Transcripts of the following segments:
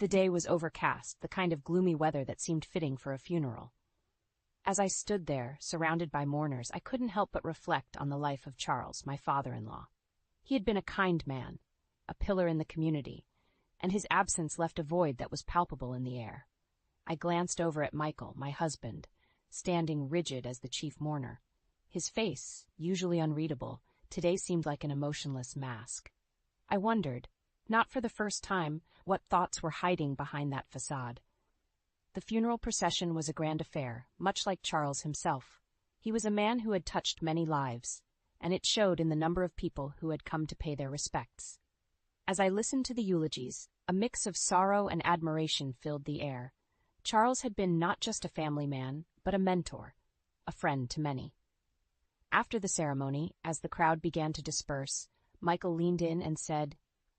The day was overcast, the kind of gloomy weather that seemed fitting for a funeral. As I stood there, surrounded by mourners, I couldn't help but reflect on the life of Charles, my father-in-law. He had been a kind man, a pillar in the community, and his absence left a void that was palpable in the air. I glanced over at Michael, my husband, standing rigid as the chief mourner. His face, usually unreadable, today seemed like an emotionless mask. I wondered, not for the first time, what thoughts were hiding behind that facade. The funeral procession was a grand affair, much like Charles himself. He was a man who had touched many lives, and it showed in the number of people who had come to pay their respects. As I listened to the eulogies, a mix of sorrow and admiration filled the air. Charles had been not just a family man, but a mentor, a friend to many. After the ceremony, as the crowd began to disperse, Michael leaned in and said,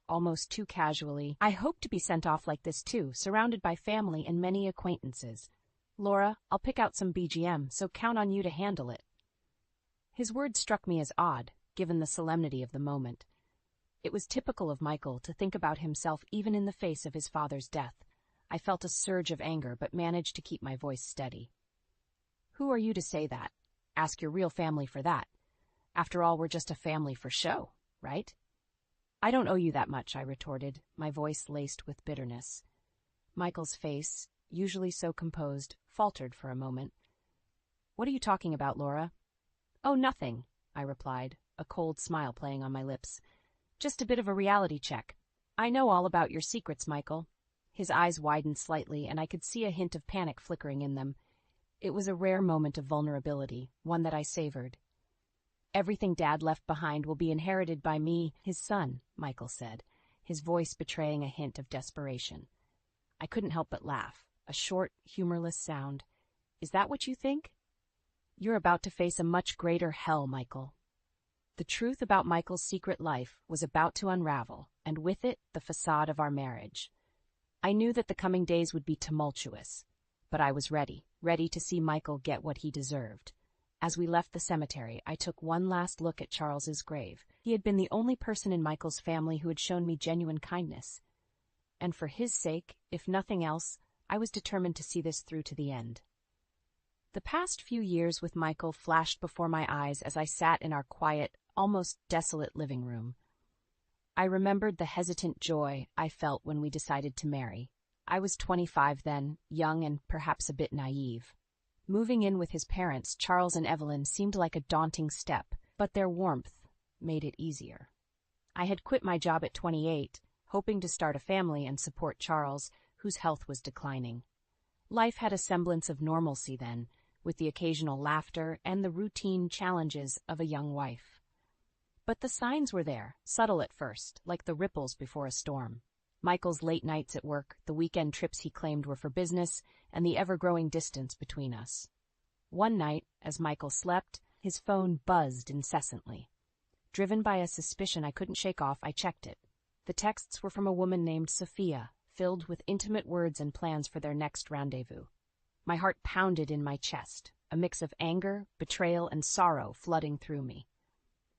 almost too casually, "I hope to be sent off like this too, surrounded by family and many acquaintances. Laura, I'll pick out some BGM, so count on you to handle it." His words struck me as odd, given the solemnity of the moment. It was typical of Michael to think about himself even in the face of his father's death. I felt a surge of anger, but managed to keep my voice steady. "Who are you to say that? Ask your real family for that. After all, we're just a family for show, right?" "I don't owe you that much," I retorted, my voice laced with bitterness. Michael's face, usually so composed, faltered for a moment. "What are you talking about, Laura?" "Oh, nothing," I replied, a cold smile playing on my lips. "Just a bit of a reality check. I know all about your secrets, Michael." His eyes widened slightly, and I could see a hint of panic flickering in them. It was a rare moment of vulnerability, one that I savored. "Everything Dad left behind will be inherited by me, his son," Michael said, his voice betraying a hint of desperation. I couldn't help but laugh, a short, humorless sound. "Is that what you think? You're about to face a much greater hell, Michael." The truth about Michael's secret life was about to unravel, and with it, the facade of our marriage. I knew that the coming days would be tumultuous, but I was ready to see Michael get what he deserved. As we left the cemetery, I took one last look at Charles's grave. He had been the only person in Michael's family who had shown me genuine kindness. And for his sake, if nothing else, I was determined to see this through to the end. The past few years with Michael flashed before my eyes as I sat in our quiet, almost desolate living room. I remembered the hesitant joy I felt when we decided to marry. I was 25 then, young and perhaps a bit naive. Moving in with his parents, Charles and Evelyn, seemed like a daunting step, but their warmth made it easier. I had quit my job at 28, hoping to start a family and support Charles, whose health was declining. Life had a semblance of normalcy then, with the occasional laughter and the routine challenges of a young wife. But the signs were there, subtle at first, like the ripples before a storm. Michael's late nights at work, the weekend trips he claimed were for business, and the ever-growing distance between us. One night, as Michael slept, his phone buzzed incessantly. Driven by a suspicion I couldn't shake off, I checked it. The texts were from a woman named Sophia, filled with intimate words and plans for their next rendezvous. My heart pounded in my chest, a mix of anger, betrayal, and sorrow flooding through me.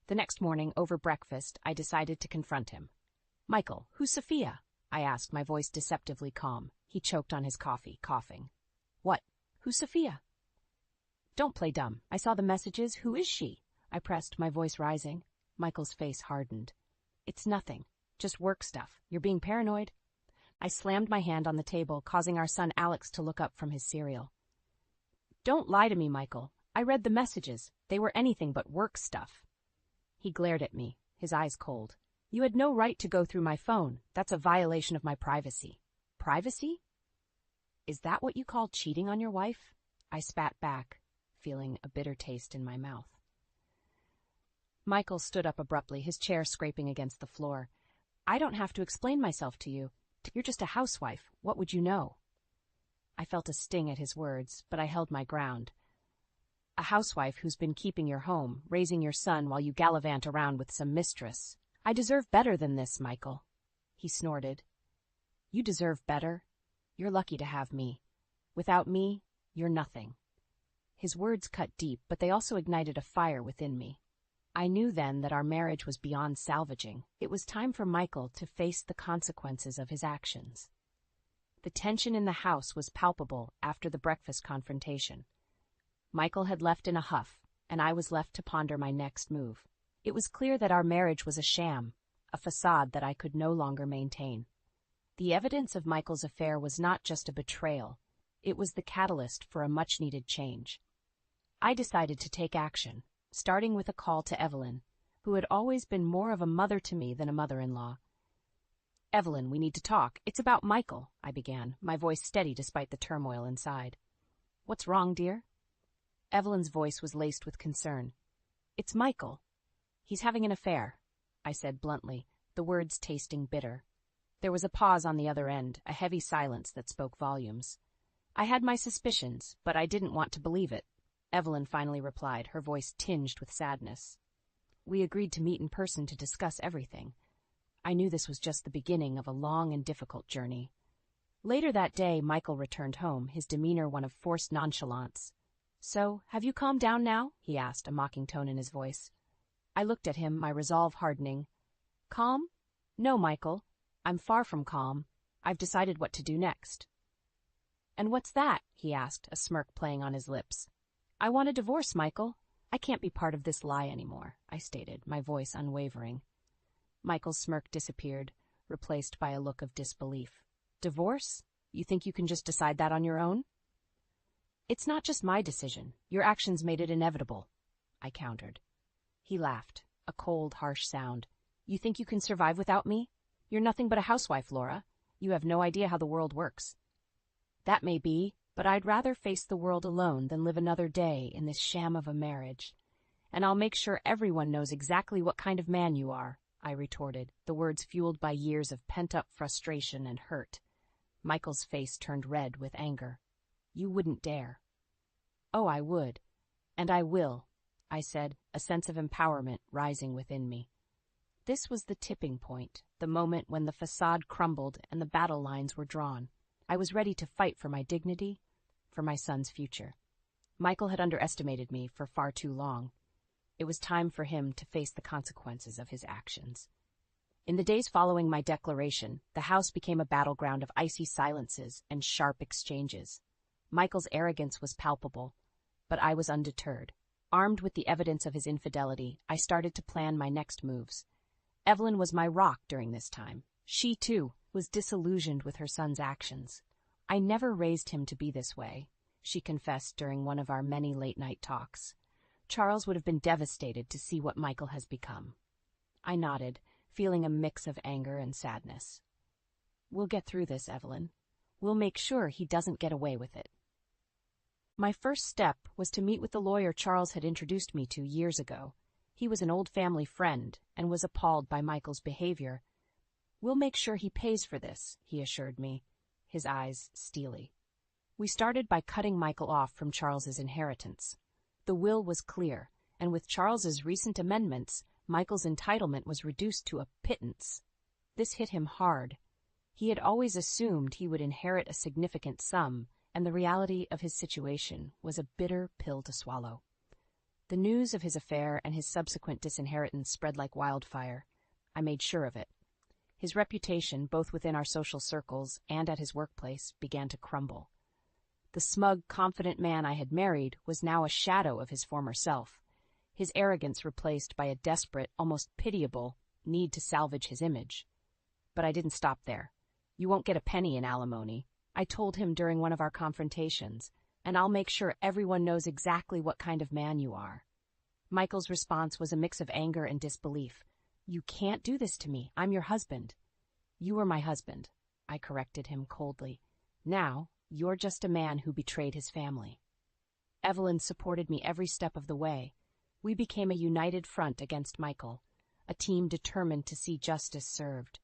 The next morning, over breakfast, I decided to confront him. "Michael, who's Sophia?" I asked, my voice deceptively calm. He choked on his coffee, coughing. "What? Who's Sophia?" "Don't play dumb. I saw the messages. Who is she?" I pressed, my voice rising. Michael's face hardened. "It's nothing. Just work stuff. You're being paranoid." I slammed my hand on the table, causing our son Alex to look up from his cereal. "Don't lie to me, Michael. I read the messages. They were anything but work stuff." He glared at me, his eyes cold. "You had no right to go through my phone. That's a violation of my privacy." "Privacy? Is that what you call cheating on your wife?" I spat back, feeling a bitter taste in my mouth. Michael stood up abruptly, his chair scraping against the floor. "I don't have to explain myself to you. You're just a housewife. What would you know?" I felt a sting at his words, but I held my ground. "A housewife who's been keeping your home, raising your son while you gallivant around with some mistress. I deserve better than this, Michael." He snorted. "You deserve better? You're lucky to have me. Without me, you're nothing." His words cut deep, but they also ignited a fire within me. I knew then that our marriage was beyond salvaging. It was time for Michael to face the consequences of his actions. The tension in the house was palpable after the breakfast confrontation. Michael had left in a huff, and I was left to ponder my next move. It was clear that our marriage was a sham, a facade that I could no longer maintain. The evidence of Michael's affair was not just a betrayal, it was the catalyst for a much-needed change. I decided to take action, starting with a call to Evelyn, who had always been more of a mother to me than a mother-in-law. "Evelyn, we need to talk. It's about Michael," I began, my voice steady despite the turmoil inside. "What's wrong, dear?" Evelyn's voice was laced with concern. "It's Michael. He's having an affair," I said bluntly, the words tasting bitter. There was a pause on the other end, a heavy silence that spoke volumes. I had my suspicions, but I didn't want to believe it. Evelyn finally replied, her voice tinged with sadness. "We agreed to meet in person to discuss everything. I knew this was just the beginning of a long and difficult journey." Later that day, Michael returned home, his demeanor one of forced nonchalance. "So, have you calmed down now?" he asked, a mocking tone in his voice. I looked at him, my resolve hardening. "Calm? No, Michael. I'm far from calm. I've decided what to do next." "And what's that?" he asked, a smirk playing on his lips. "I want a divorce, Michael. I can't be part of this lie anymore," I stated, my voice unwavering. Michael's smirk disappeared, replaced by a look of disbelief. "Divorce? You think you can just decide that on your own?" "It's not just my decision. Your actions made it inevitable," I countered. He laughed, a cold, harsh sound. "You think you can survive without me? You're nothing but a housewife, Laura. You have no idea how the world works." "That may be, but I'd rather face the world alone than live another day in this sham of a marriage. And I'll make sure everyone knows exactly what kind of man you are," I retorted, the words fueled by years of pent-up frustration and hurt. Michael's face turned red with anger. "You wouldn't dare." "Oh, I would. And I will," I said, a sense of empowerment rising within me. This was the tipping point, the moment when the facade crumbled and the battle lines were drawn. I was ready to fight for my dignity, for my son's future. Michael had underestimated me for far too long. It was time for him to face the consequences of his actions. In the days following my declaration, the house became a battleground of icy silences and sharp exchanges. Michael's arrogance was palpable, but I was undeterred. Armed with the evidence of his infidelity, I started to plan my next moves. Evelyn was my rock during this time. She, too, was disillusioned with her son's actions. "I never raised him to be this way," she confessed during one of our many late-night talks. "Charles would have been devastated to see what Michael has become." I nodded, feeling a mix of anger and sadness. "We'll get through this, Evelyn. We'll make sure he doesn't get away with it." My first step was to meet with the lawyer Charles had introduced me to years ago. He was an old family friend and was appalled by Michael's behavior. "We'll make sure he pays for this," he assured me, his eyes steely. We started by cutting Michael off from Charles's inheritance. The will was clear, and with Charles's recent amendments, Michael's entitlement was reduced to a pittance. This hit him hard. He had always assumed he would inherit a significant sum, and the reality of his situation was a bitter pill to swallow. The news of his affair and his subsequent disinheritance spread like wildfire. I made sure of it. His reputation, both within our social circles and at his workplace, began to crumble. The smug, confident man I had married was now a shadow of his former self, his arrogance replaced by a desperate, almost pitiable, need to salvage his image. But I didn't stop there. "You won't get a penny in alimony," I told him during one of our confrontations, "and I'll make sure everyone knows exactly what kind of man you are." Michael's response was a mix of anger and disbelief. "You can't do this to me. I'm your husband." "You were my husband," I corrected him coldly. "Now, you're just a man who betrayed his family." Evelyn supported me every step of the way. We became a united front against Michael, a team determined to see justice served.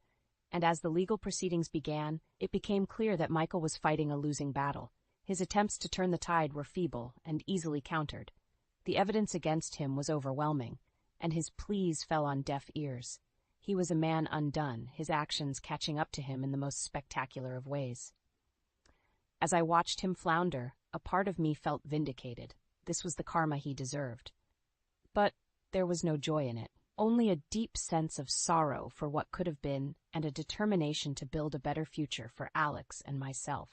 And as the legal proceedings began, it became clear that Michael was fighting a losing battle. His attempts to turn the tide were feeble and easily countered. The evidence against him was overwhelming, and his pleas fell on deaf ears. He was a man undone, his actions catching up to him in the most spectacular of ways. As I watched him flounder, a part of me felt vindicated. This was the karma he deserved. But there was no joy in it, only a deep sense of sorrow for what could have been and a determination to build a better future for Alex and myself.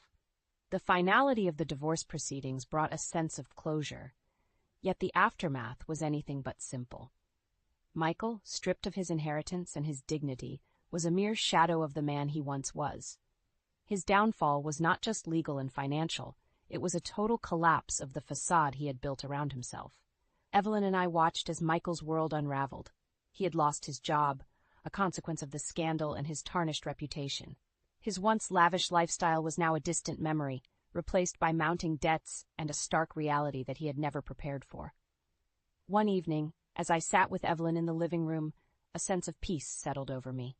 The finality of the divorce proceedings brought a sense of closure, yet the aftermath was anything but simple. Michael, stripped of his inheritance and his dignity, was a mere shadow of the man he once was. His downfall was not just legal and financial, it was a total collapse of the facade he had built around himself. Evelyn and I watched as Michael's world unraveled. He had lost his job, a consequence of the scandal and his tarnished reputation. His once lavish lifestyle was now a distant memory, replaced by mounting debts and a stark reality that he had never prepared for. One evening, as I sat with Evelyn in the living room, a sense of peace settled over me.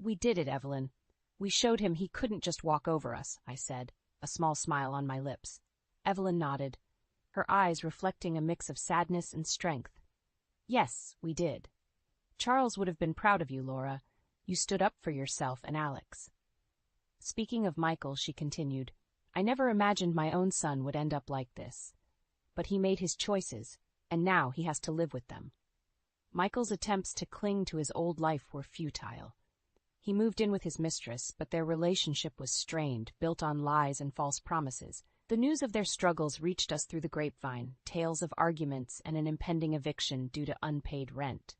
"We did it, Evelyn. We showed him he couldn't just walk over us," I said, a small smile on my lips. Evelyn nodded, her eyes reflecting a mix of sadness and strength. "Yes, we did. Charles would have been proud of you, Laura. You stood up for yourself and Alex." Speaking of Michael, she continued, "I never imagined my own son would end up like this. But he made his choices, and now he has to live with them." Michael's attempts to cling to his old life were futile. He moved in with his mistress, but their relationship was strained, built on lies and false promises. The news of their struggles reached us through the grapevine, tales of arguments and an impending eviction due to unpaid rent.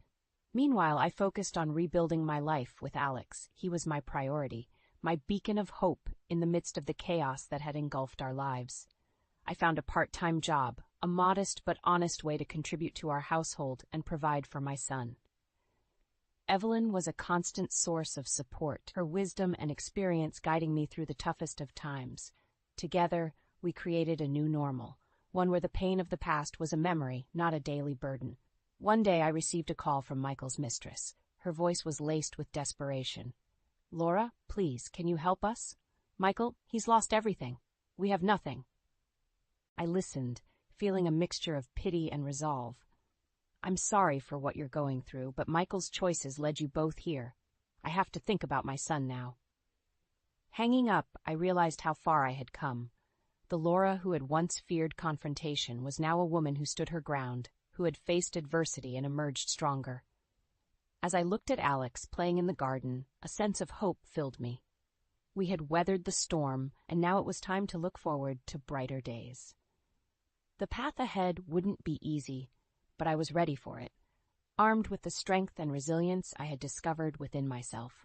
Meanwhile, I focused on rebuilding my life with Alex. He was my priority, my beacon of hope in the midst of the chaos that had engulfed our lives. I found a part-time job, a modest but honest way to contribute to our household and provide for my son. Evelyn was a constant source of support, her wisdom and experience guiding me through the toughest of times. Together, we created a new normal, one where the pain of the past was a memory, not a daily burden. One day I received a call from Michael's mistress. Her voice was laced with desperation. "Laura, please, can you help us? Michael, he's lost everything. We have nothing." I listened, feeling a mixture of pity and resolve. "I'm sorry for what you're going through, but Michael's choices led you both here. I have to think about my son now." Hanging up, I realized how far I had come. The Laura who had once feared confrontation was now a woman who stood her ground, who had faced adversity and emerged stronger. As I looked at Alex playing in the garden, a sense of hope filled me. We had weathered the storm, and now it was time to look forward to brighter days. The path ahead wouldn't be easy, but I was ready for it, armed with the strength and resilience I had discovered within myself.